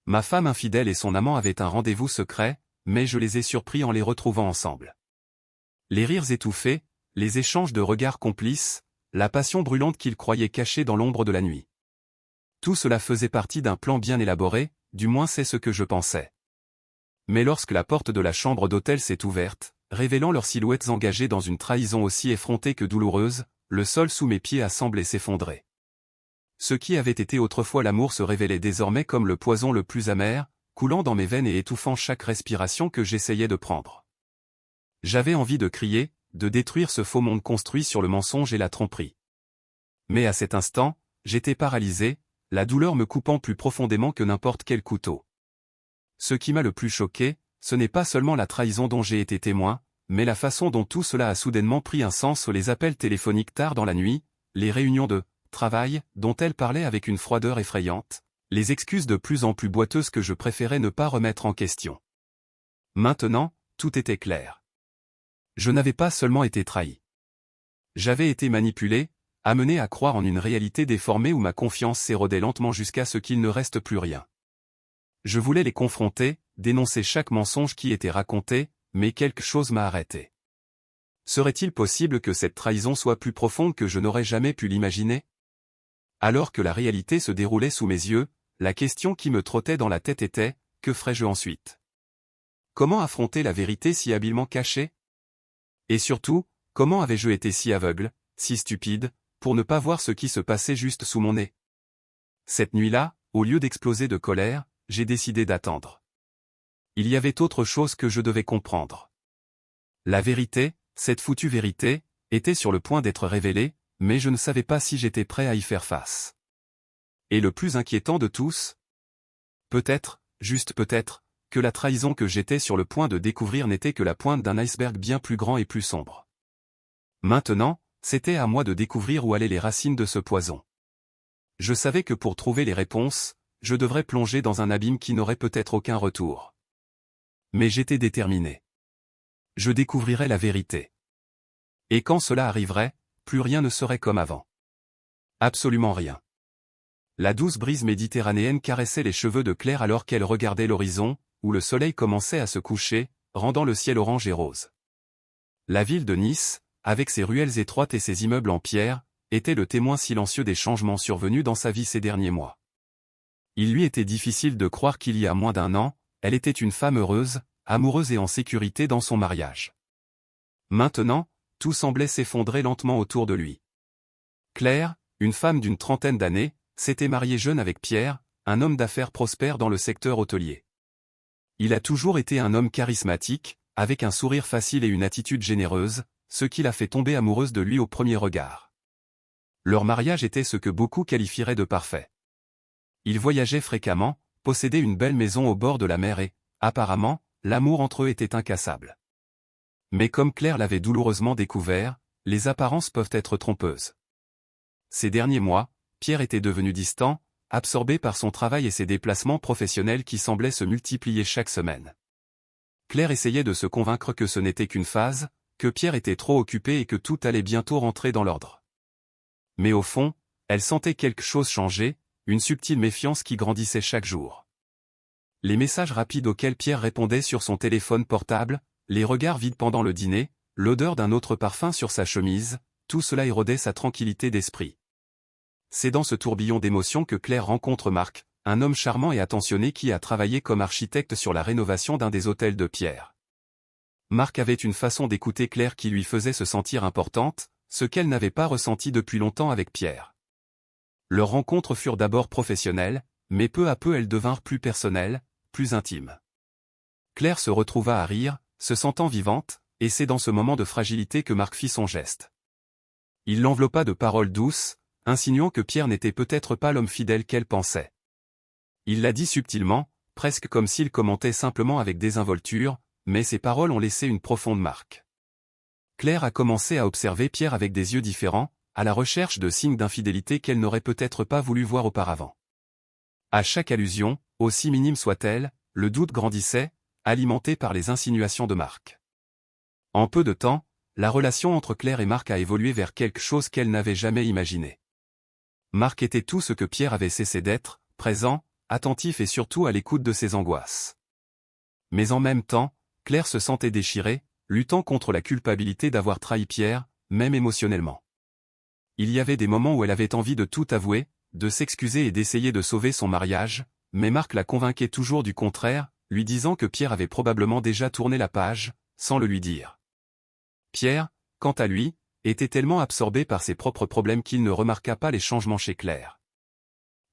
Ma femme infidèle et son amant avaient un rendez-vous secret, mais je les ai surpris en les retrouvant ensemble. Les rires étouffés, les échanges de regards complices, la passion brûlante qu'ils croyaient cachée dans l'ombre de la nuit. Tout cela faisait partie d'un plan bien élaboré, du moins c'est ce que je pensais. Mais lorsque la porte de la chambre d'hôtel s'est ouverte, révélant leurs silhouettes engagées dans une trahison aussi effrontée que douloureuse, le sol sous mes pieds a semblé s'effondrer. Ce qui avait été autrefois l'amour se révélait désormais comme le poison le plus amer, coulant dans mes veines et étouffant chaque respiration que j'essayais de prendre. J'avais envie de crier, de détruire ce faux monde construit sur le mensonge et la tromperie. Mais à cet instant, j'étais paralysé, la douleur me coupant plus profondément que n'importe quel couteau. Ce qui m'a le plus choqué, ce n'est pas seulement la trahison dont j'ai été témoin, mais la façon dont tout cela a soudainement pris un sens, les appels téléphoniques tard dans la nuit, les réunions de travail, dont elle parlait avec une froideur effrayante, les excuses de plus en plus boiteuses que je préférais ne pas remettre en question. Maintenant, tout était clair. Je n'avais pas seulement été trahi. J'avais été manipulé, amené à croire en une réalité déformée où ma confiance s'érodait lentement jusqu'à ce qu'il ne reste plus rien. Je voulais les confronter, dénoncer chaque mensonge qui était raconté, mais quelque chose m'a arrêté. Serait-il possible que cette trahison soit plus profonde que je n'aurais jamais pu l'imaginer? Alors que la réalité se déroulait sous mes yeux, la question qui me trottait dans la tête était, que ferais-je ensuite? Comment affronter la vérité si habilement cachée? Et surtout, comment avais-je été si aveugle, si stupide, pour ne pas voir ce qui se passait juste sous mon nez? Cette nuit-là, au lieu d'exploser de colère, j'ai décidé d'attendre. Il y avait autre chose que je devais comprendre. La vérité, cette foutue vérité, était sur le point d'être révélée, mais je ne savais pas si j'étais prêt à y faire face. Et le plus inquiétant de tous? Peut-être, juste peut-être, que la trahison que j'étais sur le point de découvrir n'était que la pointe d'un iceberg bien plus grand et plus sombre. Maintenant, c'était à moi de découvrir où allaient les racines de ce poison. Je savais que pour trouver les réponses, je devrais plonger dans un abîme qui n'aurait peut-être aucun retour. Mais j'étais déterminé. Je découvrirais la vérité. Et quand cela arriverait, plus rien ne serait comme avant. Absolument rien. La douce brise méditerranéenne caressait les cheveux de Claire alors qu'elle regardait l'horizon, où le soleil commençait à se coucher, rendant le ciel orange et rose. La ville de Nice, avec ses ruelles étroites et ses immeubles en pierre, était le témoin silencieux des changements survenus dans sa vie ces derniers mois. Il lui était difficile de croire qu'il y a moins d'un an, elle était une femme heureuse, amoureuse et en sécurité dans son mariage. Maintenant, tout semblait s'effondrer lentement autour de lui. Claire, une femme d'une trentaine d'années, s'était mariée jeune avec Pierre, un homme d'affaires prospère dans le secteur hôtelier. Il a toujours été un homme charismatique, avec un sourire facile et une attitude généreuse, ce qui l'a fait tomber amoureuse de lui au premier regard. Leur mariage était ce que beaucoup qualifieraient de parfait. Ils voyageaient fréquemment, possédaient une belle maison au bord de la mer et, apparemment, l'amour entre eux était incassable. Mais comme Claire l'avait douloureusement découvert, les apparences peuvent être trompeuses. Ces derniers mois, Pierre était devenu distant, absorbé par son travail et ses déplacements professionnels qui semblaient se multiplier chaque semaine. Claire essayait de se convaincre que ce n'était qu'une phase, que Pierre était trop occupé et que tout allait bientôt rentrer dans l'ordre. Mais au fond, elle sentait quelque chose changer, une subtile méfiance qui grandissait chaque jour. Les messages rapides auxquels Pierre répondait sur son téléphone portable, les regards vides pendant le dîner, l'odeur d'un autre parfum sur sa chemise, tout cela érodait sa tranquillité d'esprit. C'est dans ce tourbillon d'émotions que Claire rencontre Marc, un homme charmant et attentionné qui a travaillé comme architecte sur la rénovation d'un des hôtels de Pierre. Marc avait une façon d'écouter Claire qui lui faisait se sentir importante, ce qu'elle n'avait pas ressenti depuis longtemps avec Pierre. Leurs rencontres furent d'abord professionnelles, mais peu à peu elles devinrent plus personnelles, plus intimes. Claire se retrouva à rire, se sentant vivante, et c'est dans ce moment de fragilité que Marc fit son geste. Il l'enveloppa de paroles douces, insinuant que Pierre n'était peut-être pas l'homme fidèle qu'elle pensait. Il l'a dit subtilement, presque comme s'il commentait simplement avec désinvolture, mais ses paroles ont laissé une profonde marque. Claire a commencé à observer Pierre avec des yeux différents, à la recherche de signes d'infidélité qu'elle n'aurait peut-être pas voulu voir auparavant. À chaque allusion, aussi minime soit-elle, le doute grandissait, alimenté par les insinuations de Marc. En peu de temps, la relation entre Claire et Marc a évolué vers quelque chose qu'elle n'avait jamais imaginé. Marc était tout ce que Pierre avait cessé d'être, présent, attentif et surtout à l'écoute de ses angoisses. Mais en même temps, Claire se sentait déchirée, luttant contre la culpabilité d'avoir trahi Pierre, même émotionnellement. Il y avait des moments où elle avait envie de tout avouer, de s'excuser et d'essayer de sauver son mariage, mais Marc la convainquait toujours du contraire, lui disant que Pierre avait probablement déjà tourné la page, sans le lui dire. Pierre, quant à lui, était tellement absorbé par ses propres problèmes qu'il ne remarqua pas les changements chez Claire.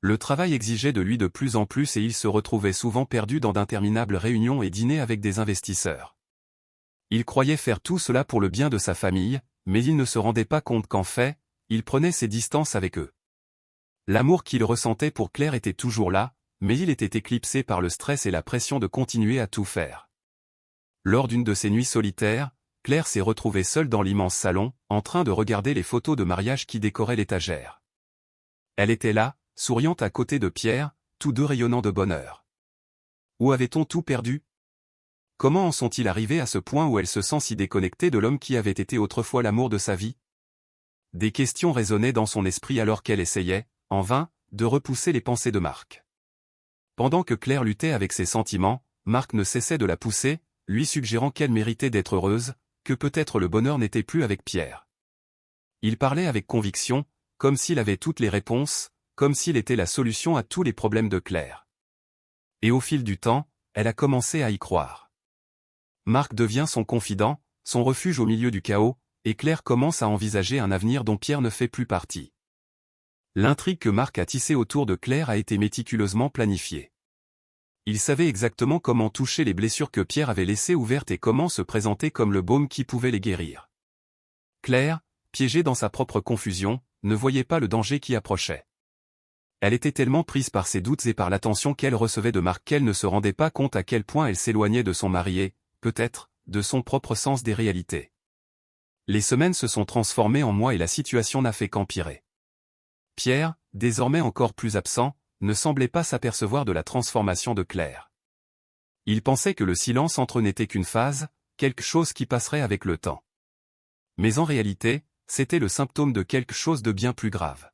Le travail exigeait de lui de plus en plus et il se retrouvait souvent perdu dans d'interminables réunions et dîners avec des investisseurs. Il croyait faire tout cela pour le bien de sa famille, mais il ne se rendait pas compte qu'en fait, il prenait ses distances avec eux. L'amour qu'il ressentait pour Claire était toujours là, mais il était éclipsé par le stress et la pression de continuer à tout faire. Lors d'une de ces nuits solitaires, Claire s'est retrouvée seule dans l'immense salon, en train de regarder les photos de mariage qui décoraient l'étagère. Elle était là, souriante à côté de Pierre, tous deux rayonnant de bonheur. Où avait-on tout perdu? Comment en sont-ils arrivés à ce point où elle se sent si déconnectée de l'homme qui avait été autrefois l'amour de sa vie? Des questions résonnaient dans son esprit alors qu'elle essayait, en vain, de repousser les pensées de Marc. Pendant que Claire luttait avec ses sentiments, Marc ne cessait de la pousser, lui suggérant qu'elle méritait d'être heureuse, que peut-être le bonheur n'était plus avec Pierre. Il parlait avec conviction, comme s'il avait toutes les réponses, comme s'il était la solution à tous les problèmes de Claire. Et au fil du temps, elle a commencé à y croire. Marc devient son confident, son refuge au milieu du chaos, et Claire commence à envisager un avenir dont Pierre ne fait plus partie. L'intrigue que Marc a tissée autour de Claire a été méticuleusement planifiée. Il savait exactement comment toucher les blessures que Pierre avait laissées ouvertes et comment se présenter comme le baume qui pouvait les guérir. Claire, piégée dans sa propre confusion, ne voyait pas le danger qui approchait. Elle était tellement prise par ses doutes et par l'attention qu'elle recevait de Marc qu'elle ne se rendait pas compte à quel point elle s'éloignait de son mari et, peut-être, de son propre sens des réalités. Les semaines se sont transformées en mois et la situation n'a fait qu'empirer. Pierre, désormais encore plus absent, ne semblait pas s'apercevoir de la transformation de Claire. Il pensait que le silence entre eux n'était qu'une phase, quelque chose qui passerait avec le temps. Mais en réalité, c'était le symptôme de quelque chose de bien plus grave.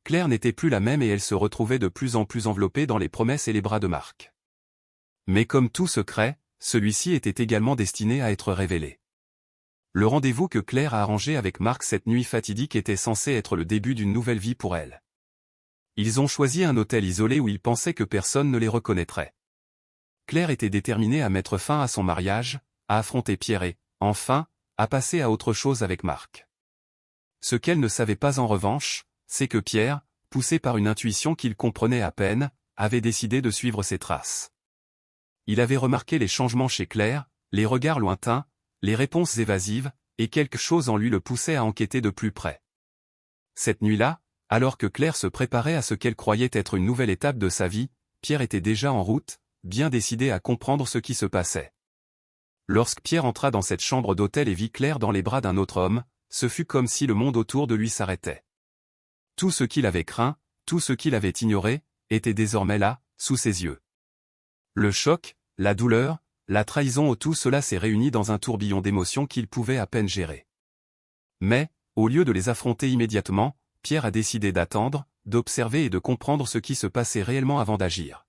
Claire n'était plus la même et elle se retrouvait de plus en plus enveloppée dans les promesses et les bras de Marc. Mais comme tout secret, celui-ci était également destiné à être révélé. Le rendez-vous que Claire a arrangé avec Marc cette nuit fatidique était censé être le début d'une nouvelle vie pour elle. Ils ont choisi un hôtel isolé où ils pensaient que personne ne les reconnaîtrait. Claire était déterminée à mettre fin à son mariage, à affronter Pierre et, enfin, à passer à autre chose avec Marc. Ce qu'elle ne savait pas en revanche, c'est que Pierre, poussé par une intuition qu'il comprenait à peine, avait décidé de suivre ses traces. Il avait remarqué les changements chez Claire, les regards lointains, les réponses évasives, et quelque chose en lui le poussait à enquêter de plus près. Cette nuit-là, alors que Claire se préparait à ce qu'elle croyait être une nouvelle étape de sa vie, Pierre était déjà en route, bien décidé à comprendre ce qui se passait. Lorsque Pierre entra dans cette chambre d'hôtel et vit Claire dans les bras d'un autre homme, ce fut comme si le monde autour de lui s'arrêtait. Tout ce qu'il avait craint, tout ce qu'il avait ignoré, était désormais là, sous ses yeux. Le choc, la douleur, la trahison, tout cela s'est réuni dans un tourbillon d'émotions qu'il pouvait à peine gérer. Mais, au lieu de les affronter immédiatement, Pierre a décidé d'attendre, d'observer et de comprendre ce qui se passait réellement avant d'agir.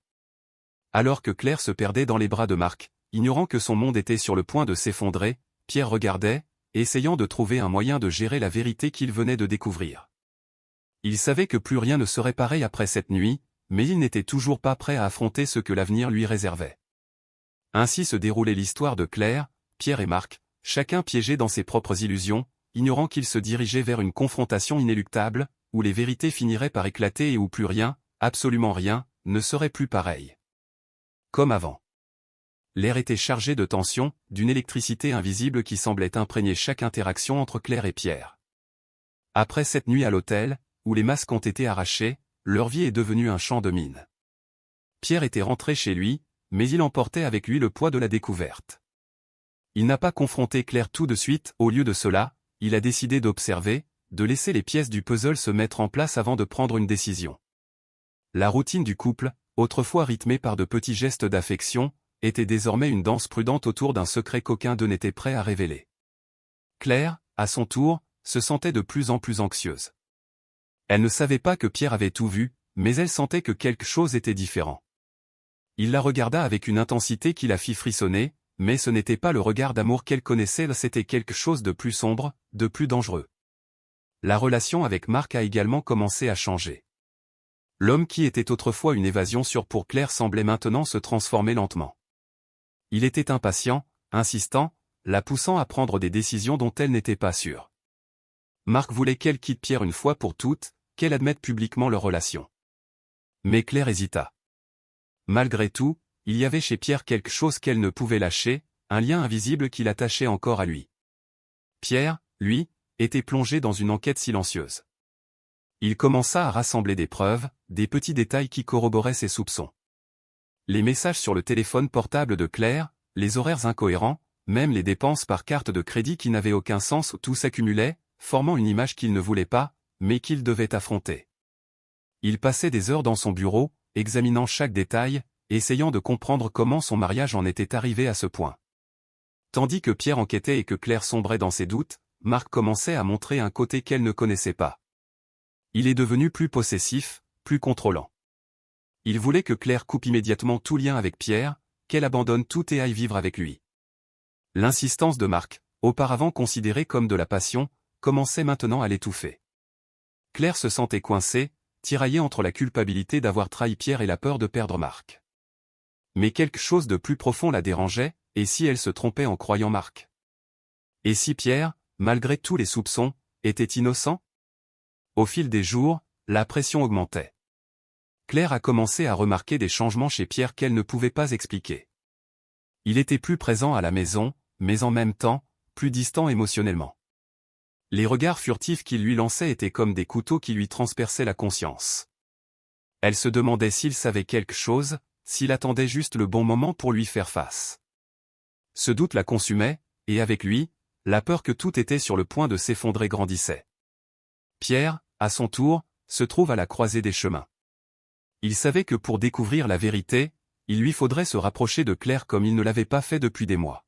Alors que Claire se perdait dans les bras de Marc, ignorant que son monde était sur le point de s'effondrer, Pierre regardait, essayant de trouver un moyen de gérer la vérité qu'il venait de découvrir. Il savait que plus rien ne serait pareil après cette nuit, mais il n'était toujours pas prêt à affronter ce que l'avenir lui réservait. Ainsi se déroulait l'histoire de Claire, Pierre et Marc, chacun piégé dans ses propres illusions, ignorant qu'ils se dirigeaient vers une confrontation inéluctable, où les vérités finiraient par éclater et où plus rien, absolument rien, ne serait plus pareil. Comme avant. L'air était chargé de tension, d'une électricité invisible qui semblait imprégner chaque interaction entre Claire et Pierre. Après cette nuit à l'hôtel, où les masques ont été arrachés, leur vie est devenue un champ de mines. Pierre était rentré chez lui, mais il emportait avec lui le poids de la découverte. Il n'a pas confronté Claire tout de suite, au lieu de cela, il a décidé d'observer, de laisser les pièces du puzzle se mettre en place avant de prendre une décision. La routine du couple, autrefois rythmée par de petits gestes d'affection, était désormais une danse prudente autour d'un secret qu'aucun d'eux n'était prêt à révéler. Claire, à son tour, se sentait de plus en plus anxieuse. Elle ne savait pas que Pierre avait tout vu, mais elle sentait que quelque chose était différent. Il la regarda avec une intensité qui la fit frissonner, mais ce n'était pas le regard d'amour qu'elle connaissait, c'était quelque chose de plus sombre, de plus dangereux. La relation avec Marc a également commencé à changer. L'homme qui était autrefois une évasion sûre pour Claire semblait maintenant se transformer lentement. Il était impatient, insistant, la poussant à prendre des décisions dont elle n'était pas sûre. Marc voulait qu'elle quitte Pierre une fois pour toutes, qu'elle admette publiquement leur relation. Mais Claire hésita. Malgré tout, il y avait chez Pierre quelque chose qu'elle ne pouvait lâcher, un lien invisible qui l'attachait encore à lui. Pierre, lui, était plongé dans une enquête silencieuse. Il commença à rassembler des preuves, des petits détails qui corroboraient ses soupçons. Les messages sur le téléphone portable de Claire, les horaires incohérents, même les dépenses par carte de crédit qui n'avaient aucun sens, tout s'accumulait, formant une image qu'il ne voulait pas, mais qu'il devait affronter. Il passait des heures dans son bureau, examinant chaque détail, essayant de comprendre comment son mariage en était arrivé à ce point. Tandis que Pierre enquêtait et que Claire sombrait dans ses doutes, Marc commençait à montrer un côté qu'elle ne connaissait pas. Il est devenu plus possessif, plus contrôlant. Il voulait que Claire coupe immédiatement tout lien avec Pierre, qu'elle abandonne tout et aille vivre avec lui. L'insistance de Marc, auparavant considérée comme de la passion, commençait maintenant à l'étouffer. Claire se sentait coincée, tiraillée entre la culpabilité d'avoir trahi Pierre et la peur de perdre Marc. Mais quelque chose de plus profond la dérangeait, et si elle se trompait en croyant Marc? Et si Pierre, malgré tous les soupçons, était innocent? Au fil des jours, la pression augmentait. Claire a commencé à remarquer des changements chez Pierre qu'elle ne pouvait pas expliquer. Il était plus présent à la maison, mais en même temps, plus distant émotionnellement. Les regards furtifs qu'il lui lançait étaient comme des couteaux qui lui transperçaient la conscience. Elle se demandait s'il savait quelque chose, s'il attendait juste le bon moment pour lui faire face. Ce doute la consumait, et avec lui, la peur que tout était sur le point de s'effondrer grandissait. Pierre, à son tour, se trouve à la croisée des chemins. Il savait que pour découvrir la vérité, il lui faudrait se rapprocher de Claire comme il ne l'avait pas fait depuis des mois.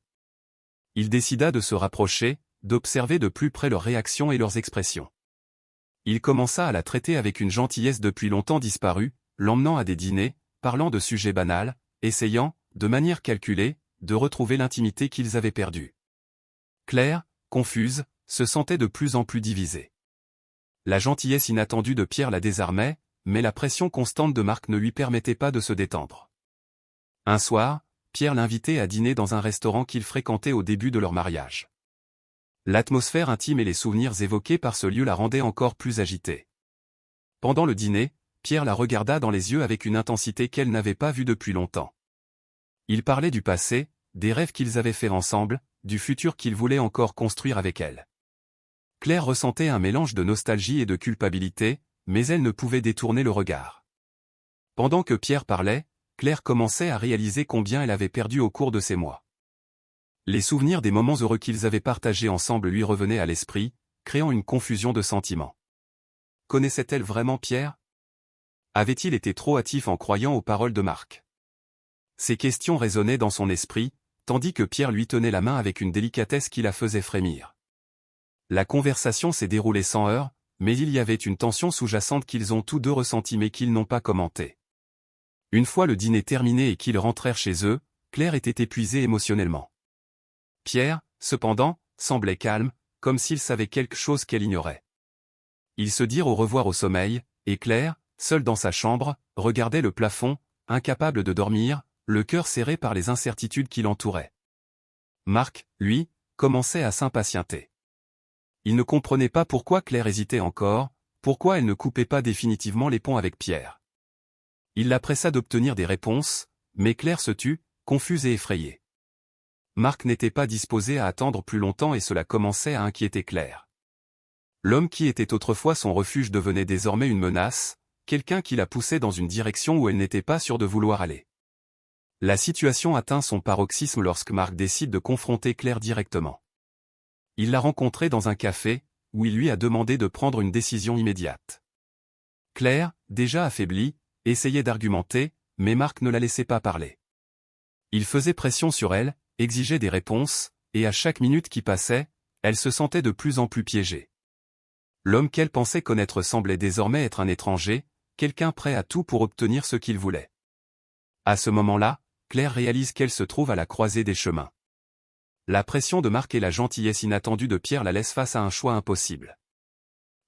Il décida de se rapprocher, d'observer de plus près leurs réactions et leurs expressions. Il commença à la traiter avec une gentillesse depuis longtemps disparue, l'emmenant à des dîners, parlant de sujets banals, essayant, de manière calculée, de retrouver l'intimité qu'ils avaient perdue. Claire, confuse, se sentait de plus en plus divisée. La gentillesse inattendue de Pierre la désarmait, mais la pression constante de Marc ne lui permettait pas de se détendre. Un soir, Pierre l'invitait à dîner dans un restaurant qu'il fréquentait au début de leur mariage. L'atmosphère intime et les souvenirs évoqués par ce lieu la rendaient encore plus agitée. Pendant le dîner, Pierre la regarda dans les yeux avec une intensité qu'elle n'avait pas vue depuis longtemps. Il parlait du passé, des rêves qu'ils avaient faits ensemble, du futur qu'il voulait encore construire avec elle. Claire ressentait un mélange de nostalgie et de culpabilité, mais elle ne pouvait détourner le regard. Pendant que Pierre parlait, Claire commençait à réaliser combien elle avait perdu au cours de ces mois. Les souvenirs des moments heureux qu'ils avaient partagés ensemble lui revenaient à l'esprit, créant une confusion de sentiments. Connaissait-elle vraiment Pierre? Avait-il été trop hâtif en croyant aux paroles de Marc? Ces questions résonnaient dans son esprit, tandis que Pierre lui tenait la main avec une délicatesse qui la faisait frémir. La conversation s'est déroulée sans heurts, mais il y avait une tension sous-jacente qu'ils ont tous deux ressentie mais qu'ils n'ont pas commentée. Une fois le dîner terminé et qu'ils rentrèrent chez eux, Claire était épuisée émotionnellement. Pierre, cependant, semblait calme, comme s'il savait quelque chose qu'elle ignorait. Ils se dirent au revoir au sommeil, et Claire, seule dans sa chambre, regardait le plafond, incapable de dormir, le cœur serré par les incertitudes qui l'entouraient. Marc, lui, commençait à s'impatienter. Il ne comprenait pas pourquoi Claire hésitait encore, pourquoi elle ne coupait pas définitivement les ponts avec Pierre. Il la pressa d'obtenir des réponses, mais Claire se tut, confuse et effrayée. Marc n'était pas disposé à attendre plus longtemps et cela commençait à inquiéter Claire. L'homme qui était autrefois son refuge devenait désormais une menace, quelqu'un qui la poussait dans une direction où elle n'était pas sûre de vouloir aller. La situation atteint son paroxysme lorsque Marc décide de confronter Claire directement. Il l'a rencontrée dans un café, où il lui a demandé de prendre une décision immédiate. Claire, déjà affaiblie, essayait d'argumenter, mais Marc ne la laissait pas parler. Il faisait pression sur elle, exigeait des réponses, et à chaque minute qui passait, elle se sentait de plus en plus piégée. L'homme qu'elle pensait connaître semblait désormais être un étranger, quelqu'un prêt à tout pour obtenir ce qu'il voulait. À ce moment-là, Claire réalise qu'elle se trouve à la croisée des chemins. La pression de Marc et la gentillesse inattendue de Pierre la laissent face à un choix impossible.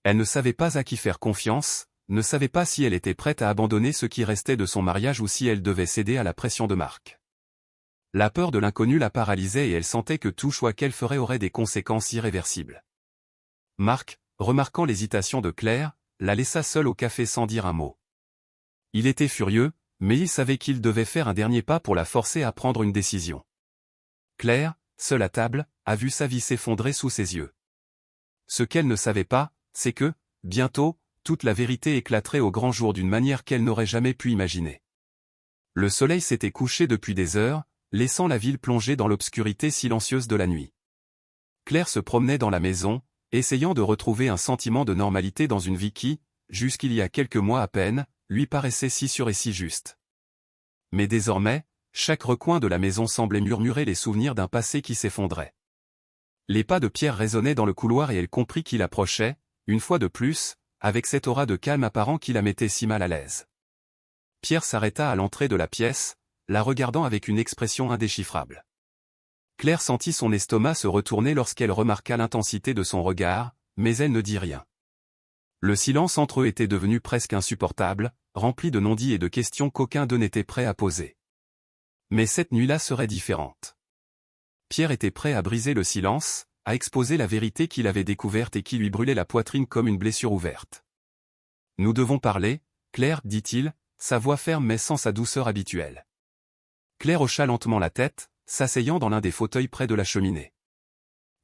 Elle ne savait pas à qui faire confiance, ne savait pas si elle était prête à abandonner ce qui restait de son mariage ou si elle devait céder à la pression de Marc. La peur de l'inconnu la paralysait et elle sentait que tout choix qu'elle ferait aurait des conséquences irréversibles. Marc, remarquant l'hésitation de Claire, la laissa seule au café sans dire un mot. Il était furieux, mais il savait qu'il devait faire un dernier pas pour la forcer à prendre une décision. Claire, seule à table, a vu sa vie s'effondrer sous ses yeux. Ce qu'elle ne savait pas, c'est que, bientôt, toute la vérité éclaterait au grand jour d'une manière qu'elle n'aurait jamais pu imaginer. Le soleil s'était couché depuis des heures, laissant la ville plongée dans l'obscurité silencieuse de la nuit. Claire se promenait dans la maison, essayant de retrouver un sentiment de normalité dans une vie qui, jusqu'il y a quelques mois à peine, lui paraissait si sûre et si juste. Mais désormais, chaque recoin de la maison semblait murmurer les souvenirs d'un passé qui s'effondrait. Les pas de Pierre résonnaient dans le couloir et elle comprit qu'il approchait, une fois de plus, avec cette aura de calme apparent qui la mettait si mal à l'aise. Pierre s'arrêta à l'entrée de la pièce, la regardant avec une expression indéchiffrable. Claire sentit son estomac se retourner lorsqu'elle remarqua l'intensité de son regard, mais elle ne dit rien. Le silence entre eux était devenu presque insupportable, rempli de non-dits et de questions qu'aucun d'eux n'était prêt à poser. Mais cette nuit-là serait différente. Pierre était prêt à briser le silence, à exposer la vérité qu'il avait découverte et qui lui brûlait la poitrine comme une blessure ouverte. « Nous devons parler, Claire, dit-il, sa voix ferme mais sans sa douceur habituelle. Claire hocha lentement la tête, s'asseyant dans l'un des fauteuils près de la cheminée.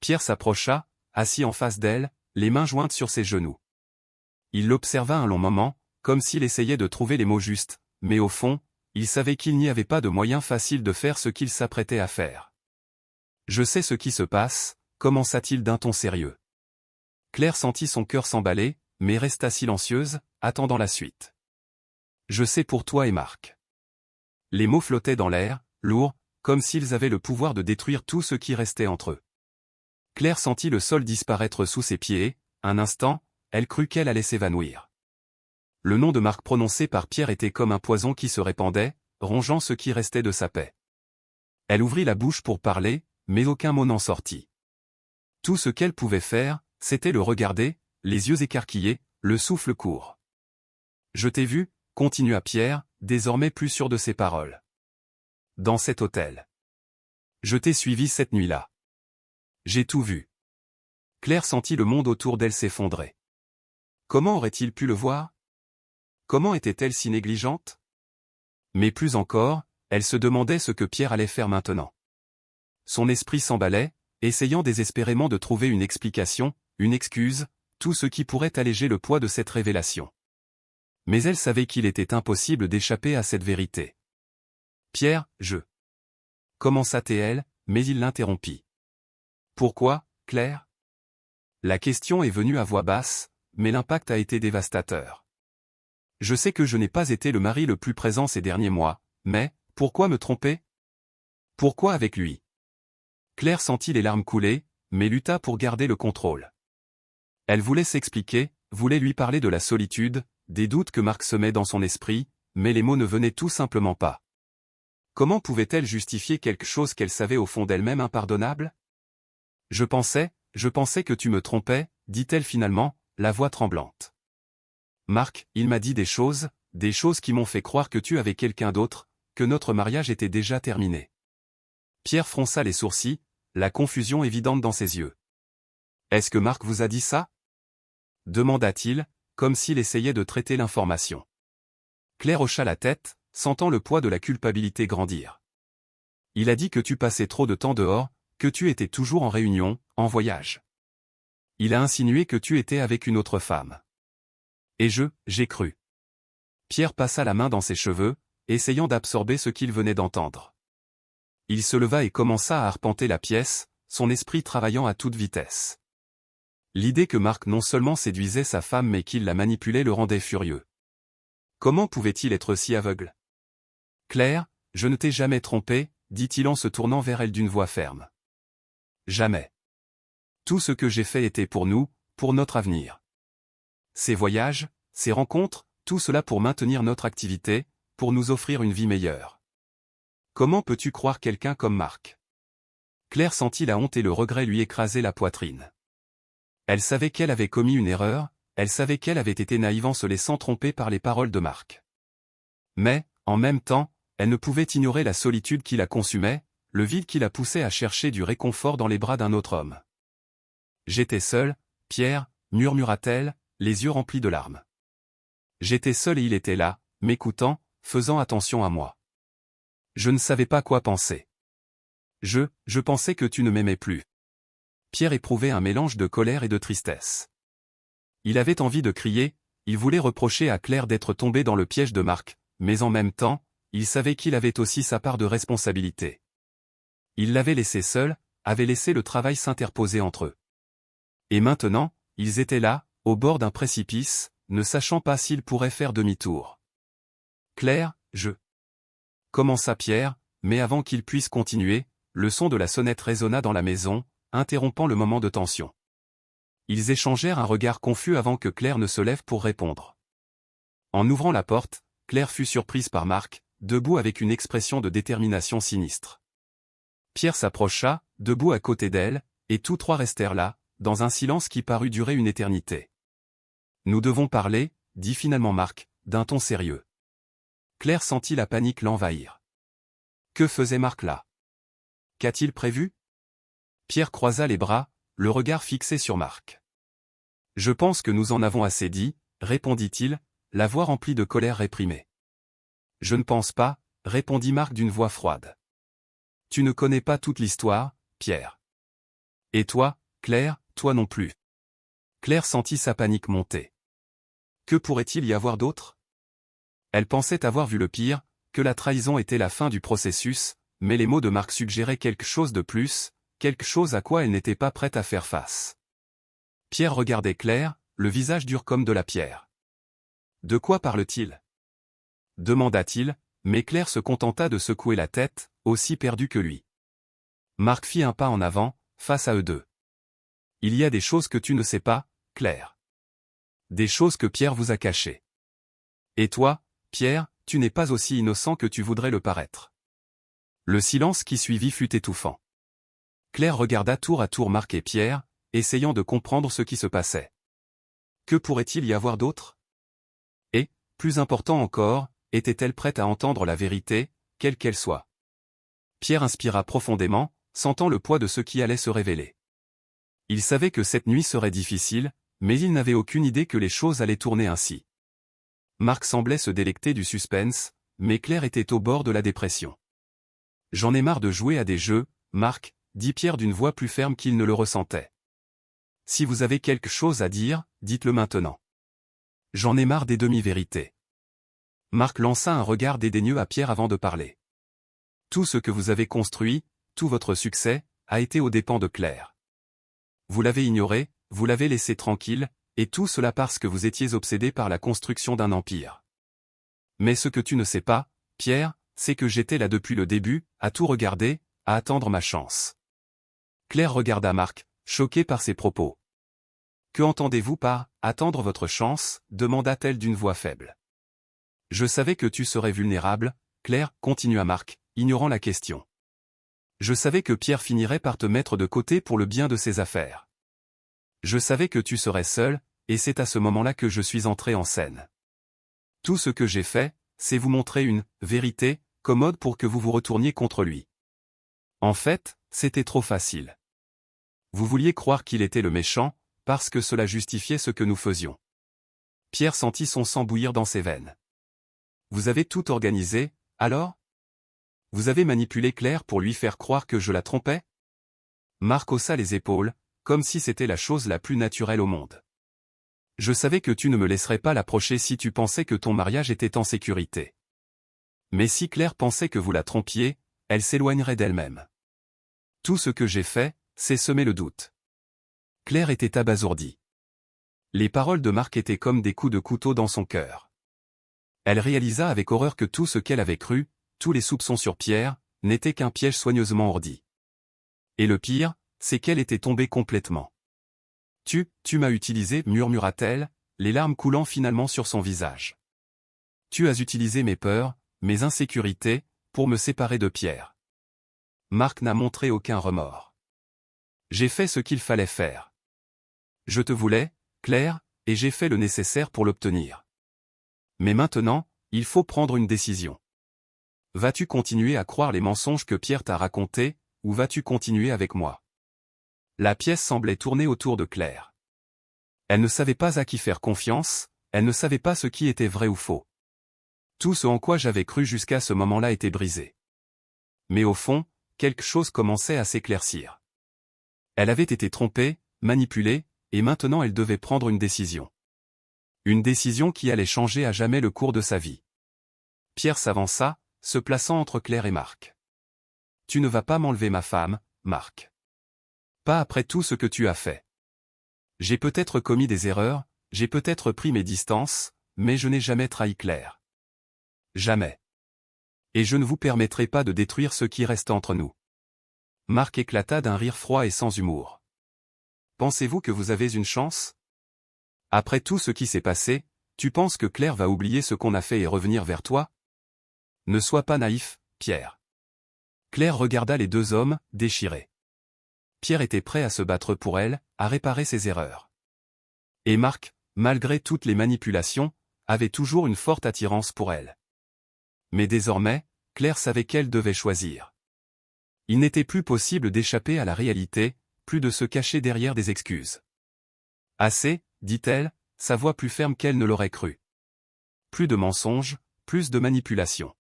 Pierre s'approcha, assis en face d'elle, les mains jointes sur ses genoux. Il l'observa un long moment, comme s'il essayait de trouver les mots justes, mais au fond, il savait qu'il n'y avait pas de moyen facile de faire ce qu'il s'apprêtait à faire. « Je sais ce qui se passe », commença-t-il d'un ton sérieux. Claire sentit son cœur s'emballer, mais resta silencieuse, attendant la suite. « Je sais pour toi et Marc. » Les mots flottaient dans l'air, lourds, comme s'ils avaient le pouvoir de détruire tout ce qui restait entre eux. Claire sentit le sol disparaître sous ses pieds et, un instant, elle crut qu'elle allait s'évanouir. Le nom de Marc prononcé par Pierre était comme un poison qui se répandait, rongeant ce qui restait de sa paix. Elle ouvrit la bouche pour parler, mais aucun mot n'en sortit. Tout ce qu'elle pouvait faire, c'était le regarder, les yeux écarquillés, le souffle court. « Je t'ai vu », continua Pierre, désormais plus sûr de ses paroles. « Dans cet hôtel. Je t'ai suivi cette nuit-là. J'ai tout vu. » Claire sentit le monde autour d'elle s'effondrer. Comment aurait-il pu le voir? Comment était-elle si négligente? Mais plus encore, elle se demandait ce que Pierre allait faire maintenant. Son esprit s'emballait, essayant désespérément de trouver une explication, une excuse, tout ce qui pourrait alléger le poids de cette révélation. Mais elle savait qu'il était impossible d'échapper à cette vérité. « Pierre, je... » commença-t-elle, mais il l'interrompit. « Pourquoi, Claire ?» La question est venue à voix basse, mais l'impact a été dévastateur. « Je sais que je n'ai pas été le mari le plus présent ces derniers mois, mais, pourquoi me tromper? Pourquoi avec lui ?» Claire sentit les larmes couler, mais lutta pour garder le contrôle. Elle voulait s'expliquer, voulait lui parler de la solitude, des doutes que Marc semait dans son esprit, mais les mots ne venaient tout simplement pas. Comment pouvait-elle justifier quelque chose qu'elle savait au fond d'elle-même impardonnable? « Je pensais que tu me trompais, dit-elle finalement, la voix tremblante. Marc, il m'a dit des choses qui m'ont fait croire que tu avais quelqu'un d'autre, que notre mariage était déjà terminé. » Pierre fronça les sourcils, la confusion évidente dans ses yeux. « Est-ce que Marc vous a dit ça? » demanda-t-il, comme s'il essayait de traiter l'information. Claire hocha la tête, sentant le poids de la culpabilité grandir. « Il a dit que tu passais trop de temps dehors, que tu étais toujours en réunion, en voyage. Il a insinué que tu étais avec une autre femme. Et j'ai cru. » Pierre passa la main dans ses cheveux, essayant d'absorber ce qu'il venait d'entendre. Il se leva et commença à arpenter la pièce, son esprit travaillant à toute vitesse. L'idée que Marc non seulement séduisait sa femme mais qu'il la manipulait le rendait furieux. Comment pouvait-il être si aveugle? « Claire, je ne t'ai jamais trompé, dit-il en se tournant vers elle d'une voix ferme. Jamais. Tout ce que j'ai fait était pour nous, pour notre avenir. Ces voyages, ces rencontres, tout cela pour maintenir notre activité, pour nous offrir une vie meilleure. Comment peux-tu croire quelqu'un comme Marc? Claire sentit la honte et le regret lui écraser la poitrine. Elle savait qu'elle avait commis une erreur, elle savait qu'elle avait été naïve en se laissant tromper par les paroles de Marc. Mais, en même temps, elle ne pouvait ignorer la solitude qui la consumait, le vide qui la poussait à chercher du réconfort dans les bras d'un autre homme. J'étais seule, Pierre, murmura-t-elle, les yeux remplis de larmes. J'étais seule et il était là, m'écoutant, faisant attention à moi. Je ne savais pas quoi penser. Je pensais que tu ne m'aimais plus. Pierre éprouvait un mélange de colère et de tristesse. Il avait envie de crier, il voulait reprocher à Claire d'être tombée dans le piège de Marc, mais en même temps, il savait qu'il avait aussi sa part de responsabilité. Il l'avait laissée seule, avait laissé le travail s'interposer entre eux. Et maintenant, ils étaient là, au bord d'un précipice, ne sachant pas s'ils pourraient faire demi-tour. Claire, commença Pierre, mais avant qu'il puisse continuer, le son de la sonnette résonna dans la maison, interrompant le moment de tension. Ils échangèrent un regard confus avant que Claire ne se lève pour répondre. En ouvrant la porte, Claire fut surprise par Marc, debout avec une expression de détermination sinistre. Pierre s'approcha, debout à côté d'elle, et tous trois restèrent là, dans un silence qui parut durer une éternité. « Nous devons parler, » dit finalement Marc, d'un ton sérieux. Claire sentit la panique l'envahir. Que faisait Marc là? Qu'a-t-il prévu? Pierre croisa les bras, le regard fixé sur Marc. « Je pense que nous en avons assez dit, » répondit-il, la voix remplie de colère réprimée. « Je ne pense pas, » répondit Marc d'une voix froide. « Tu ne connais pas toute l'histoire, Pierre. Et toi, Claire, toi non plus. » Claire sentit sa panique monter. Que pourrait-il y avoir d'autre? Elle pensait avoir vu le pire, que la trahison était la fin du processus, mais les mots de Marc suggéraient quelque chose de plus, quelque chose à quoi elle n'était pas prête à faire face. Pierre regardait Claire, le visage dur comme de la pierre. « De quoi parle-t-il » demanda-t-il, mais Claire se contenta de secouer la tête, aussi perdue que lui. Marc fit un pas en avant, face à eux deux. « Il y a des choses que tu ne sais pas, Claire. Des choses que Pierre vous a cachées. Et toi, Pierre, tu n'es pas aussi innocent que tu voudrais le paraître. » Le silence qui suivit fut étouffant. Claire regarda tour à tour Marc et Pierre, essayant de comprendre ce qui se passait. Que pourrait-il y avoir d'autre? Et, plus important encore, était-elle prête à entendre la vérité, quelle qu'elle soit? Pierre inspira profondément, sentant le poids de ce qui allait se révéler. Il savait que cette nuit serait difficile, mais il n'avait aucune idée que les choses allaient tourner ainsi. Marc semblait se délecter du suspense, mais Claire était au bord de la dépression. « J'en ai marre de jouer à des jeux, Marc, » dit Pierre d'une voix plus ferme qu'il ne le ressentait. « Si vous avez quelque chose à dire, dites-le maintenant. J'en ai marre des demi-vérités. » Marc lança un regard dédaigneux à Pierre avant de parler. « Tout ce que vous avez construit, tout votre succès, a été aux dépens de Claire. Vous l'avez ignoré, vous l'avez laissé tranquille, et tout cela parce que vous étiez obsédé par la construction d'un empire. Mais ce que tu ne sais pas, Pierre, c'est que j'étais là depuis le début, à tout regarder, à attendre ma chance. » Claire regarda Marc, choquée par ses propos. « Que entendez-vous par « attendre votre chance » demanda-t-elle d'une voix faible. « Je savais que tu serais vulnérable, Claire, » continua Marc, ignorant la question. « Je savais que Pierre finirait par te mettre de côté pour le bien de ses affaires. Je savais que tu serais seule, et c'est à ce moment-là que je suis entré en scène. Tout ce que j'ai fait, c'est vous montrer une « vérité » commode pour que vous vous retourniez contre lui. En fait, c'était trop facile. Vous vouliez croire qu'il était le méchant, parce que cela justifiait ce que nous faisions. » Pierre sentit son sang bouillir dans ses veines. « Vous avez tout organisé, alors? Vous avez manipulé Claire pour lui faire croire que je la trompais? » Marc haussa les épaules, comme si c'était la chose la plus naturelle au monde. « Je savais que tu ne me laisserais pas l'approcher si tu pensais que ton mariage était en sécurité. Mais si Claire pensait que vous la trompiez, elle s'éloignerait d'elle-même. Tout ce que j'ai fait, c'est semer le doute. » Claire était abasourdie. Les paroles de Marc étaient comme des coups de couteau dans son cœur. Elle réalisa avec horreur que tout ce qu'elle avait cru, tous les soupçons sur Pierre, n'étaient qu'un piège soigneusement ordi. Et le pire, c'est qu'elle était tombée complètement. Tu m'as utilisé, murmura-t-elle, les larmes coulant finalement sur son visage. Tu as utilisé mes peurs, mes insécurités, pour me séparer de Pierre. Marc n'a montré aucun remords. J'ai fait ce qu'il fallait faire. Je te voulais, Claire, et j'ai fait le nécessaire pour l'obtenir. Mais maintenant, il faut prendre une décision. Vas-tu continuer à croire les mensonges que Pierre t'a racontés, ou vas-tu continuer avec moi? La pièce semblait tourner autour de Claire. Elle ne savait pas à qui faire confiance, elle ne savait pas ce qui était vrai ou faux. Tout ce en quoi j'avais cru jusqu'à ce moment-là était brisé. Mais au fond, quelque chose commençait à s'éclaircir. Elle avait été trompée, manipulée, et maintenant elle devait prendre une décision. Une décision qui allait changer à jamais le cours de sa vie. Pierre s'avança, se plaçant entre Claire et Marc. « Tu ne vas pas m'enlever ma femme, Marc. Pas après tout ce que tu as fait. J'ai peut-être commis des erreurs, j'ai peut-être pris mes distances, mais je n'ai jamais trahi Claire. Jamais. Et je ne vous permettrai pas de détruire ce qui reste entre nous. » Marc éclata d'un rire froid et sans humour. « Pensez-vous que vous avez une chance? Après tout ce qui s'est passé, tu penses que Claire va oublier ce qu'on a fait et revenir vers toi? Ne sois pas naïf, Pierre. » Claire regarda les deux hommes, déchirés. Pierre était prêt à se battre pour elle, à réparer ses erreurs. Et Marc, malgré toutes les manipulations, avait toujours une forte attirance pour elle. Mais désormais, Claire savait qu'elle devait choisir. Il n'était plus possible d'échapper à la réalité, plus de se cacher derrière des excuses. « Assez, dit-elle, sa voix plus ferme qu'elle ne l'aurait cru. Plus de mensonges, plus de manipulations.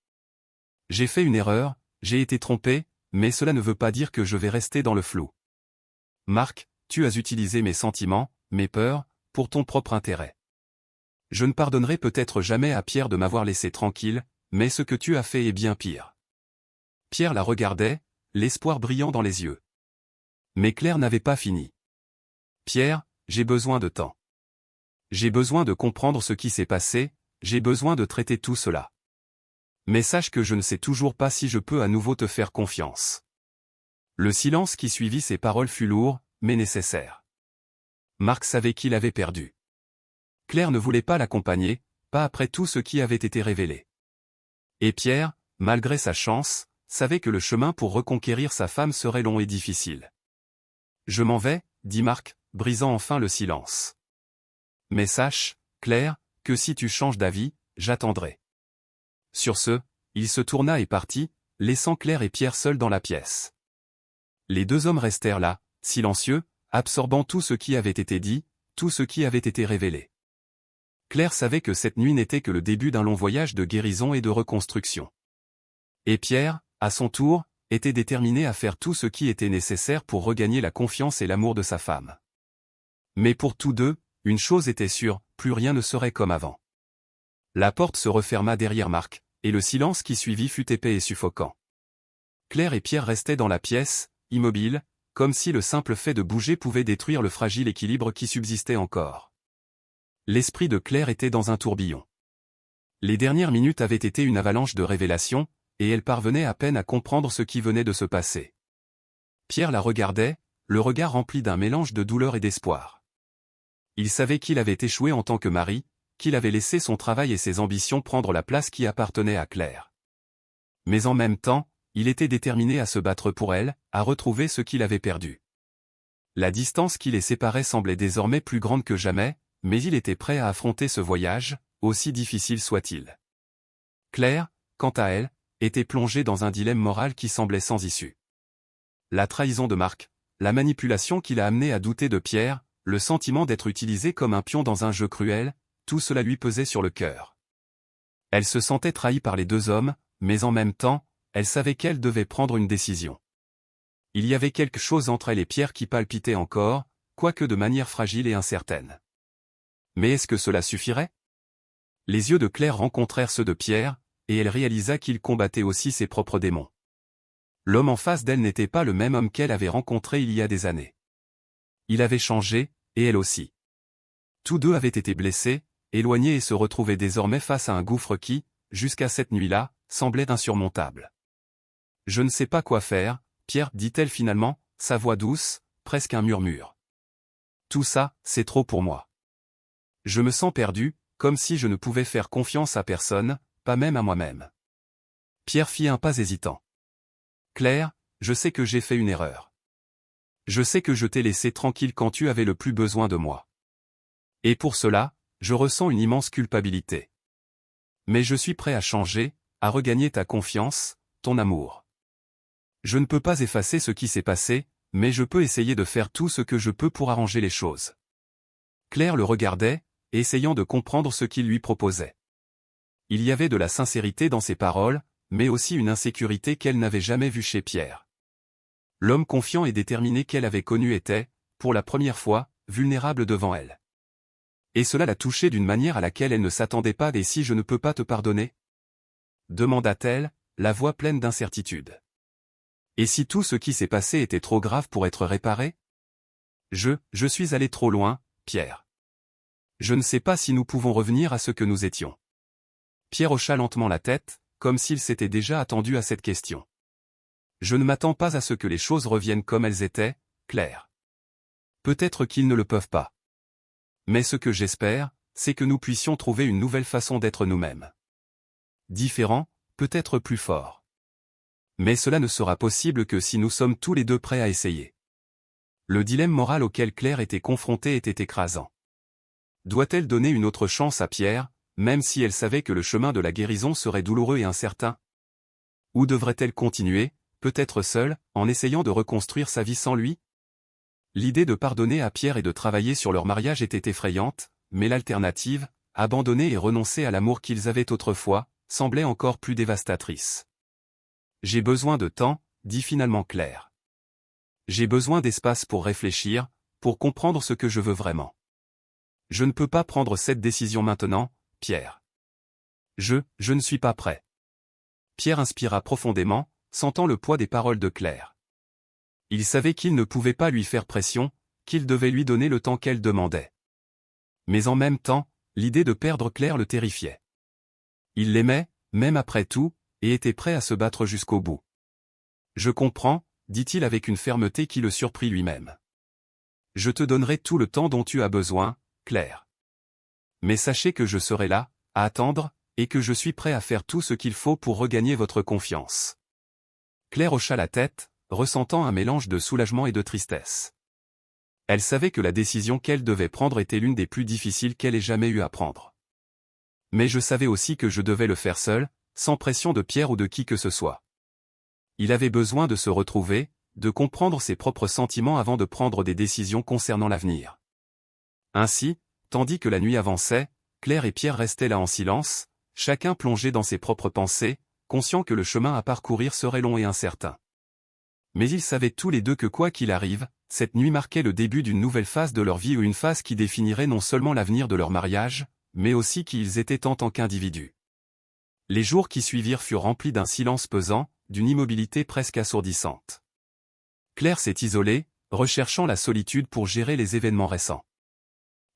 J'ai fait une erreur, j'ai été trompé, mais cela ne veut pas dire que je vais rester dans le flou. Marc, tu as utilisé mes sentiments, mes peurs, pour ton propre intérêt. Je ne pardonnerai peut-être jamais à Pierre de m'avoir laissé tranquille, mais ce que tu as fait est bien pire. » Pierre la regardait, l'espoir brillant dans les yeux. Mais Claire n'avait pas fini. « Pierre, j'ai besoin de temps. J'ai besoin de comprendre ce qui s'est passé, j'ai besoin de traiter tout cela. Mais sache que je ne sais toujours pas si je peux à nouveau te faire confiance. » Le silence qui suivit ces paroles fut lourd, mais nécessaire. Marc savait qu'il avait perdu. Claire ne voulait pas l'accompagner, pas après tout ce qui avait été révélé. Et Pierre, malgré sa chance, savait que le chemin pour reconquérir sa femme serait long et difficile. « Je m'en vais, » dit Marc, brisant enfin le silence. « Mais sache, Claire, que si tu changes d'avis, j'attendrai. » Sur ce, il se tourna et partit, laissant Claire et Pierre seuls dans la pièce. Les deux hommes restèrent là, silencieux, absorbant tout ce qui avait été dit, tout ce qui avait été révélé. Claire savait que cette nuit n'était que le début d'un long voyage de guérison et de reconstruction. Et Pierre, à son tour, était déterminé à faire tout ce qui était nécessaire pour regagner la confiance et l'amour de sa femme. Mais pour tous deux, une chose était sûre, plus rien ne serait comme avant. La porte se referma derrière Marc, et le silence qui suivit fut épais et suffocant. Claire et Pierre restaient dans la pièce, immobiles, comme si le simple fait de bouger pouvait détruire le fragile équilibre qui subsistait encore. L'esprit de Claire était dans un tourbillon. Les dernières minutes avaient été une avalanche de révélations, et elle parvenait à peine à comprendre ce qui venait de se passer. Pierre la regardait, le regard rempli d'un mélange de douleur et d'espoir. Il savait qu'il avait échoué en tant que mari, qu'il avait laissé son travail et ses ambitions prendre la place qui appartenait à Claire. Mais en même temps, il était déterminé à se battre pour elle, à retrouver ce qu'il avait perdu. La distance qui les séparait semblait désormais plus grande que jamais, mais il était prêt à affronter ce voyage, aussi difficile soit-il. Claire, quant à elle, était plongée dans un dilemme moral qui semblait sans issue. La trahison de Marc, la manipulation qui l'a amené à douter de Pierre, le sentiment d'être utilisé comme un pion dans un jeu cruel, tout cela lui pesait sur le cœur. Elle se sentait trahie par les deux hommes, mais en même temps, elle savait qu'elle devait prendre une décision. Il y avait quelque chose entre elle et Pierre qui palpitait encore, quoique de manière fragile et incertaine. Mais est-ce que cela suffirait? Les yeux de Claire rencontrèrent ceux de Pierre, et elle réalisa qu'il combattait aussi ses propres démons. L'homme en face d'elle n'était pas le même homme qu'elle avait rencontré il y a des années. Il avait changé, et elle aussi. Tous deux avaient été blessés, éloignés et se retrouvaient désormais face à un gouffre qui, jusqu'à cette nuit-là, semblait insurmontable. « Je ne sais pas quoi faire, Pierre, dit-elle finalement, sa voix douce, presque un murmure. Tout ça, c'est trop pour moi. Je me sens perdu, comme si je ne pouvais faire confiance à personne, pas même à moi-même. Pierre fit un pas hésitant. Claire, je sais que j'ai fait une erreur. Je sais que je t'ai laissé tranquille quand tu avais le plus besoin de moi. Et pour cela, je ressens une immense culpabilité. Mais je suis prêt à changer, à regagner ta confiance, ton amour. Je ne peux pas effacer ce qui s'est passé, mais je peux essayer de faire tout ce que je peux pour arranger les choses. Claire le regardait, essayant de comprendre ce qu'il lui proposait. Il y avait de la sincérité dans ses paroles, mais aussi une insécurité qu'elle n'avait jamais vue chez Pierre. L'homme confiant et déterminé qu'elle avait connu était, pour la première fois, vulnérable devant elle. Et cela l'a touchée d'une manière à laquelle elle ne s'attendait pas. « Et si je ne peux pas te pardonner ?» demanda-t-elle, la voix pleine d'incertitude. « Et si tout ce qui s'est passé était trop grave pour être réparé ? Je suis allé trop loin, Pierre. Je ne sais pas si nous pouvons revenir à ce que nous étions. » Pierre hocha lentement la tête, comme s'il s'était déjà attendu à cette question. « Je ne m'attends pas à ce que les choses reviennent comme elles étaient, Claire. Peut-être qu'ils ne le peuvent pas. Mais ce que j'espère, c'est que nous puissions trouver une nouvelle façon d'être nous-mêmes. Différents, peut-être plus forts. Mais cela ne sera possible que si nous sommes tous les deux prêts à essayer. » Le dilemme moral auquel Claire était confrontée était écrasant. Doit-elle donner une autre chance à Pierre, même si elle savait que le chemin de la guérison serait douloureux et incertain? Ou devrait-elle continuer, peut-être seule, en essayant de reconstruire sa vie sans lui? L'idée de pardonner à Pierre et de travailler sur leur mariage était effrayante, mais l'alternative, abandonner et renoncer à l'amour qu'ils avaient autrefois, semblait encore plus dévastatrice. « J'ai besoin de temps, dit finalement Claire. J'ai besoin d'espace pour réfléchir, pour comprendre ce que je veux vraiment. Je ne peux pas prendre cette décision maintenant, Pierre. Je ne suis pas prêt. » Pierre inspira profondément, sentant le poids des paroles de Claire. Il savait qu'il ne pouvait pas lui faire pression, qu'il devait lui donner le temps qu'elle demandait. Mais en même temps, l'idée de perdre Claire le terrifiait. Il l'aimait, même après tout, et était prêt à se battre jusqu'au bout. « Je comprends, » dit-il avec une fermeté qui le surprit lui-même. « Je te donnerai tout le temps dont tu as besoin, Claire. Mais sachez que je serai là, à attendre, et que je suis prêt à faire tout ce qu'il faut pour regagner votre confiance. » Claire hocha la tête, ressentant un mélange de soulagement et de tristesse. Elle savait que la décision qu'elle devait prendre était l'une des plus difficiles qu'elle ait jamais eu à prendre. Mais je savais aussi que je devais le faire seule, sans pression de Pierre ou de qui que ce soit. Il avait besoin de se retrouver, de comprendre ses propres sentiments avant de prendre des décisions concernant l'avenir. Ainsi, tandis que la nuit avançait, Claire et Pierre restaient là en silence, chacun plongé dans ses propres pensées, conscient que le chemin à parcourir serait long et incertain. Mais ils savaient tous les deux que quoi qu'il arrive, cette nuit marquait le début d'une nouvelle phase de leur vie ou une phase qui définirait non seulement l'avenir de leur mariage, mais aussi qui ils étaient en tant qu'individus. Les jours qui suivirent furent remplis d'un silence pesant, d'une immobilité presque assourdissante. Claire s'est isolée, recherchant la solitude pour gérer les événements récents.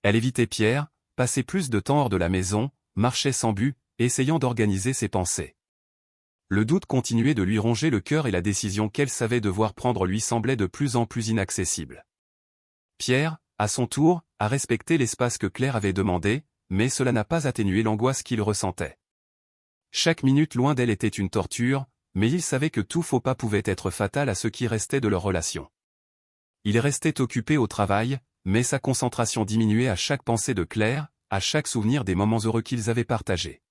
Elle évitait Pierre, passait plus de temps hors de la maison, marchait sans but, essayant d'organiser ses pensées. Le doute continuait de lui ronger le cœur et la décision qu'elle savait devoir prendre lui semblait de plus en plus inaccessible. Pierre, à son tour, a respecté l'espace que Claire avait demandé, mais cela n'a pas atténué l'angoisse qu'il ressentait. Chaque minute loin d'elle était une torture, mais il savait que tout faux pas pouvait être fatal à ce qui restait de leur relation. Il restait occupé au travail, mais sa concentration diminuait à chaque pensée de Claire, à chaque souvenir des moments heureux qu'ils avaient partagés.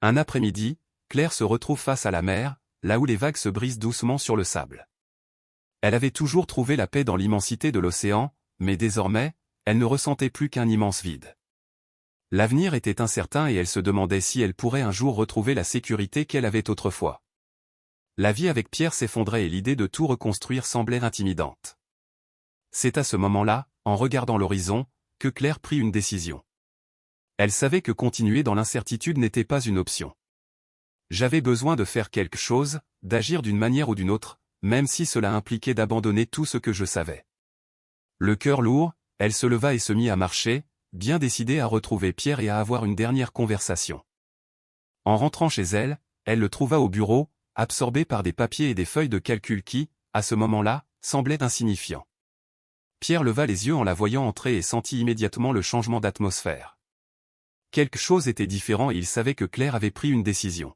Un après-midi, Claire se retrouve face à la mer, là où les vagues se brisent doucement sur le sable. Elle avait toujours trouvé la paix dans l'immensité de l'océan, mais désormais, elle ne ressentait plus qu'un immense vide. L'avenir était incertain et elle se demandait si elle pourrait un jour retrouver la sécurité qu'elle avait autrefois. La vie avec Pierre s'effondrait et l'idée de tout reconstruire semblait intimidante. C'est à ce moment-là, en regardant l'horizon, que Claire prit une décision. Elle savait que continuer dans l'incertitude n'était pas une option. J'avais besoin de faire quelque chose, d'agir d'une manière ou d'une autre, même si cela impliquait d'abandonner tout ce que je savais. Le cœur lourd, elle se leva et se mit à marcher, bien décidée à retrouver Pierre et à avoir une dernière conversation. En rentrant chez elle, elle le trouva au bureau, absorbé par des papiers et des feuilles de calcul qui, à ce moment-là, semblaient insignifiants. Pierre leva les yeux en la voyant entrer et sentit immédiatement le changement d'atmosphère. Quelque chose était différent et il savait que Claire avait pris une décision.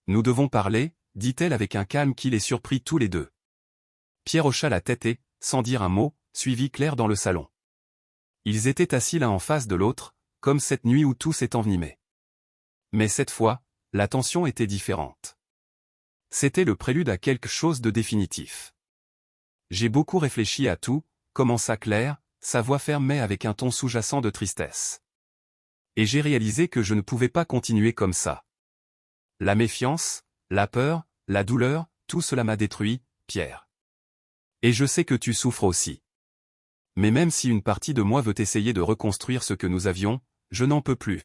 Nous devons parler, dit-elle avec un calme qui les surprit tous les deux. Pierre hocha la tête et, sans dire un mot, suivit Claire dans le salon. Ils étaient assis l'un en face de l'autre, comme cette nuit où tout s'est envenimé. Mais cette fois, la tension était différente. C'était le prélude à quelque chose de définitif. J'ai beaucoup réfléchi à tout, commença Claire, sa voix ferme mais avec un ton sous-jacent de tristesse. Et j'ai réalisé que je ne pouvais pas continuer comme ça. La méfiance, la peur, la douleur, tout cela m'a détruit, Pierre. Et je sais que tu souffres aussi. Mais même si une partie de moi veut essayer de reconstruire ce que nous avions, je n'en peux plus.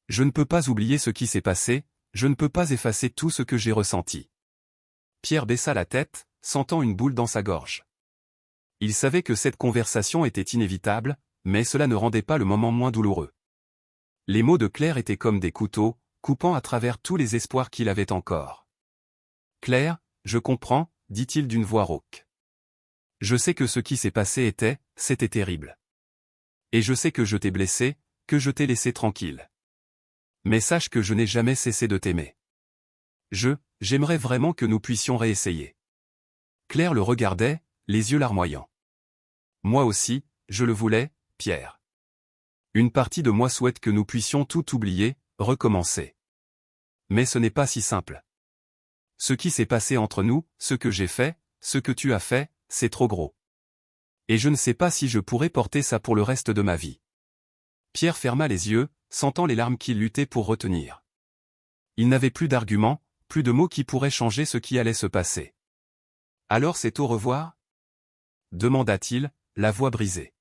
Je ne peux pas oublier ce qui s'est passé, je ne peux pas effacer tout ce que j'ai ressenti. Pierre baissa la tête, sentant une boule dans sa gorge. Il savait que cette conversation était inévitable, mais cela ne rendait pas le moment moins douloureux. Les mots de Claire étaient comme des couteaux, coupant à travers tous les espoirs qu'il avait encore. Claire, je comprends, dit-il d'une voix rauque. Je sais que ce qui s'est passé c'était terrible. Et je sais que je t'ai blessé, que je t'ai laissé tranquille. Mais sache que je n'ai jamais cessé de t'aimer. J'aimerais vraiment que nous puissions réessayer. Claire le regardait, les yeux larmoyants. Moi aussi, je le voulais, Pierre. Une partie de moi souhaite que nous puissions tout oublier, recommencer. Mais ce n'est pas si simple. Ce qui s'est passé entre nous, ce que j'ai fait, ce que tu as fait, c'est trop gros. Et je ne sais pas si je pourrais porter ça pour le reste de ma vie. Pierre ferma les yeux, sentant les larmes qu'il luttait pour retenir. Il n'avait plus d'arguments, plus de mots qui pourraient changer ce qui allait se passer. Alors c'est au revoir ? Demanda-t-il, la voix brisée.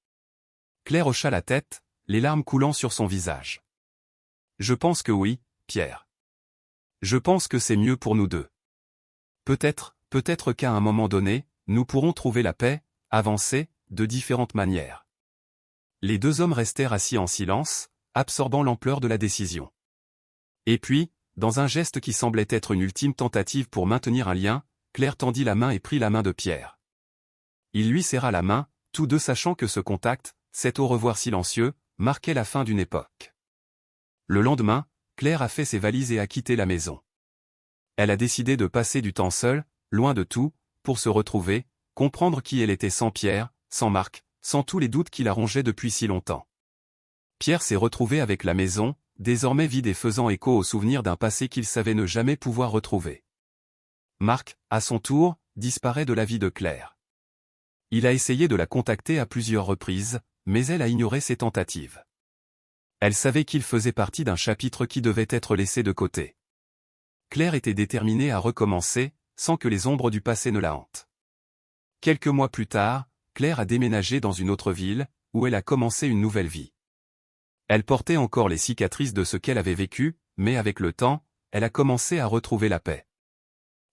Claire hocha la tête, les larmes coulant sur son visage. Je pense que oui, Pierre. Je pense que c'est mieux pour nous deux. Peut-être qu'à un moment donné, nous pourrons trouver la paix, avancer, de différentes manières. Les deux hommes restèrent assis en silence, absorbant l'ampleur de la décision. Et puis, dans un geste qui semblait être une ultime tentative pour maintenir un lien, Claire tendit la main et prit la main de Pierre. Il lui serra la main, tous deux sachant que ce contact, cet au revoir silencieux, marquait la fin d'une époque. Le lendemain, Claire a fait ses valises et a quitté la maison. Elle a décidé de passer du temps seule, loin de tout, pour se retrouver, comprendre qui elle était sans Pierre, sans Marc, sans tous les doutes qui la rongeaient depuis si longtemps. Pierre s'est retrouvé avec la maison, désormais vide et faisant écho aux souvenirs d'un passé qu'il savait ne jamais pouvoir retrouver. Marc, à son tour, disparaît de la vie de Claire. Il a essayé de la contacter à plusieurs reprises, mais elle a ignoré ses tentatives. Elle savait qu'il faisait partie d'un chapitre qui devait être laissé de côté. Claire était déterminée à recommencer, sans que les ombres du passé ne la hantent. Quelques mois plus tard, Claire a déménagé dans une autre ville, où elle a commencé une nouvelle vie. Elle portait encore les cicatrices de ce qu'elle avait vécu, mais avec le temps, elle a commencé à retrouver la paix.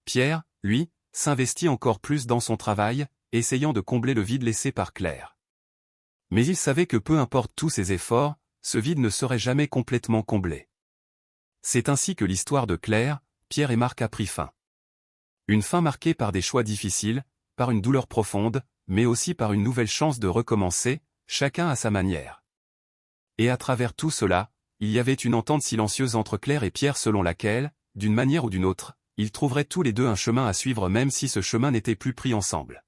Pierre, lui, s'investit encore plus dans son travail, essayant de combler le vide laissé par Claire. Mais il savait que peu importe tous ses efforts, ce vide ne serait jamais complètement comblé. C'est ainsi que l'histoire de Claire, Pierre et Marc a pris fin. Une fin marquée par des choix difficiles, par une douleur profonde, mais aussi par une nouvelle chance de recommencer, chacun à sa manière. Et à travers tout cela, il y avait une entente silencieuse entre Claire et Pierre selon laquelle, d'une manière ou d'une autre, ils trouveraient tous les deux un chemin à suivre même si ce chemin n'était plus pris ensemble.